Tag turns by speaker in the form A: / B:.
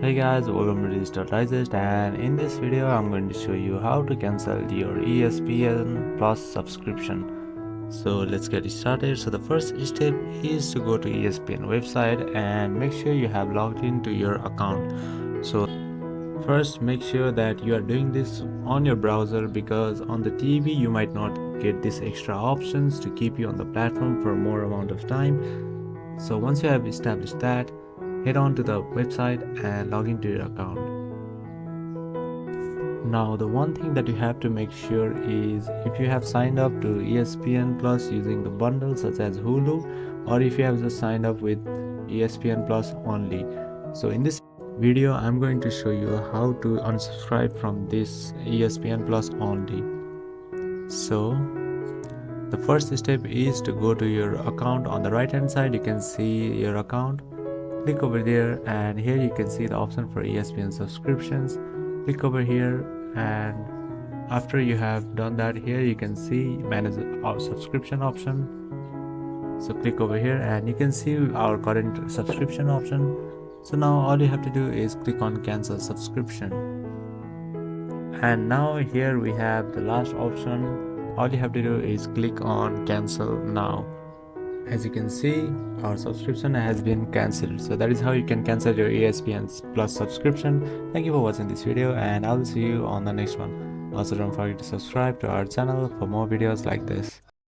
A: Hey guys, welcome to Digital Digest, and in this video I'm going to show you how to cancel your ESPN Plus subscription. So let's get started. So the first step is to go to ESPN website and make sure you have logged into your account. So first make sure that you are doing this on your browser, because on the TV you might not get these extra options to keep you on the platform for more amount of time. So once you have established that, head on to the website and log into your account. Now the one thing that you have to make sure is if you have signed up to ESPN Plus using the bundle such as Hulu, or if you have just signed up with ESPN Plus only. So in this video I'm going to show you how to unsubscribe from this ESPN Plus only. So the first step is to go to your account. On the right hand side you can see your account. Click over there, and here you can see the option for ESPN subscriptions. Click over here, and after you have done that, here you can see manage our subscription option. So click over here and you can see our current subscription option. So now all you have to do is click on cancel subscription, and now here we have the last option. All you have to do is click on cancel now. As you can see, our subscription has been cancelled. So that is how you can cancel your ESPN Plus subscription. Thank you for watching this video, and I will see you on the next one. Also, don't forget to subscribe to our channel for more videos like this.